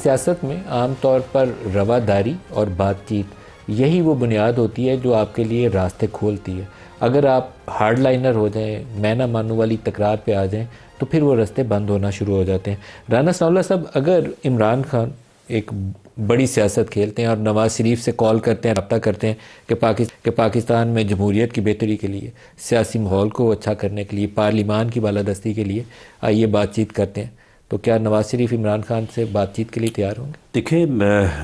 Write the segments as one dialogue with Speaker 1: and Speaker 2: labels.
Speaker 1: سیاست میں عام طور پر رواداری اور بات چیت یہی وہ بنیاد ہوتی ہے جو آپ کے لیے راستے کھولتی ہے۔ اگر آپ ہارڈ لائنر ہو جائیں، میں نہ مانوں والی تکرار پہ آ جائیں تو پھر وہ راستے بند ہونا شروع ہو جاتے ہیں۔ رانا ثناء اللہ صاحب، اگر عمران خان ایک بڑی سیاست کھیلتے ہیں اور نواز شریف سے کال کرتے ہیں، رابطہ کرتے ہیں کہ پاکستان میں جمہوریت کی بہتری کے لیے، سیاسی ماحول کو اچھا کرنے کے لیے، پارلیمان کی بالادستی کے لیے آئیے بات چیت کرتے ہیں، تو کیا نواز شریف عمران خان سے بات چیت کے لیے تیار ہوں گے؟
Speaker 2: دیکھیں،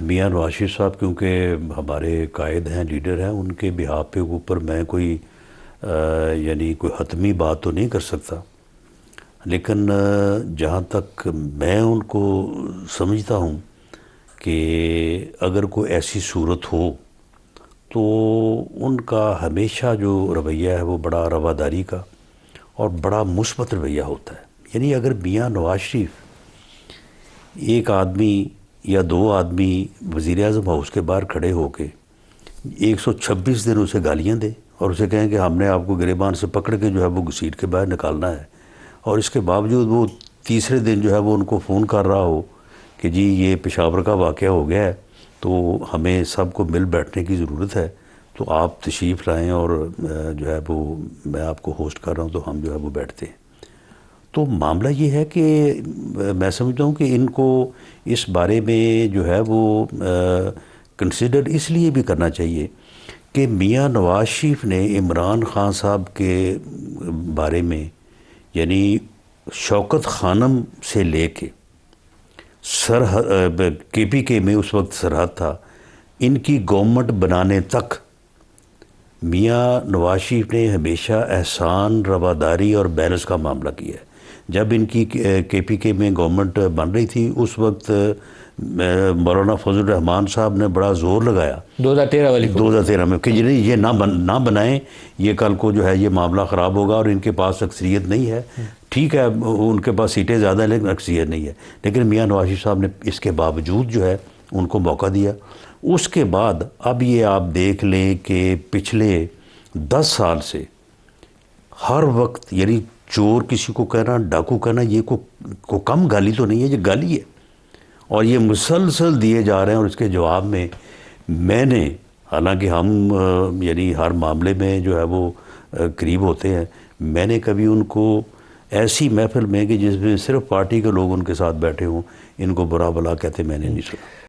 Speaker 2: میاں نواز شریف صاحب کیونکہ ہمارے قائد ہیں، لیڈر ہیں، ان کے بہاف پہ اوپر میں کوئی کوئی حتمی بات تو نہیں کر سکتا، لیکن جہاں تک میں ان کو سمجھتا ہوں کہ اگر کوئی ایسی صورت ہو تو ان کا ہمیشہ جو رویہ ہے وہ بڑا رواداری کا اور بڑا مثبت رویہ ہوتا ہے۔ یعنی اگر میاں نواز شریف ایک آدمی یا دو آدمی وزیر اعظم ہاؤس کے باہر کھڑے ہو کے 126 دن اسے گالیاں دیں اور اسے کہیں کہ ہم نے آپ کو گریبان سے پکڑ کے جو ہے وہ گھسیٹ کے باہر نکالنا ہے، اور اس کے باوجود وہ تیسرے دن جو ہے وہ ان کو فون کر رہا ہو کہ جی یہ پشاور کا واقعہ ہو گیا ہے تو ہمیں سب کو مل بیٹھنے کی ضرورت ہے، تو آپ تشریف لائیں اور جو ہے وہ میں آپ کو ہوسٹ کر رہا ہوں، تو ہم جو ہے وہ بیٹھتے ہیں۔ تو معاملہ یہ ہے کہ میں سمجھتا ہوں کہ ان کو اس بارے میں جو ہے وہ کنسیڈر اس لیے بھی کرنا چاہیے کہ میاں نواز شریف نے عمران خان صاحب کے بارے میں یعنی شوکت خانم سے لے کے کے پی کے میں اس وقت سرحد تھا، ان کی گورنمنٹ بنانے تک میاں نواز شریف نے ہمیشہ احسان، رواداری اور بیلنس کا معاملہ کیا ہے۔ جب ان کی کے پی کے میں گورنمنٹ بن رہی تھی اس وقت مولانا فضل الرحمان صاحب نے بڑا زور لگایا 2013 میں کہ یہ نہ بنائیں، یہ کل کو جو ہے یہ معاملہ خراب ہوگا اور ان کے پاس اکثریت نہیں ہے۔ ٹھیک ہے، ان کے پاس سیٹیں زیادہ ہیں لیکن اکثریت نہیں ہے، لیکن میاں نواز شریف صاحب نے اس کے باوجود جو ہے ان کو موقع دیا۔ اس کے بعد اب یہ آپ دیکھ لیں کہ پچھلے 10 سال سے ہر وقت یعنی چور کسی کو کہنا، ڈاکو کہنا، یہ کو کم گالی تو نہیں ہے، یہ گالی ہے، اور یہ مسلسل دیے جا رہے ہیں۔ اور اس کے جواب میں نے حالانکہ ہم ہر معاملے میں جو ہے وہ قریب ہوتے ہیں، میں نے کبھی ان کو ایسی محفل میں کہ جس میں صرف پارٹی کے لوگ ان کے ساتھ بیٹھے ہوں، ان کو برا بلا کہتے میں نے نہیں سنا۔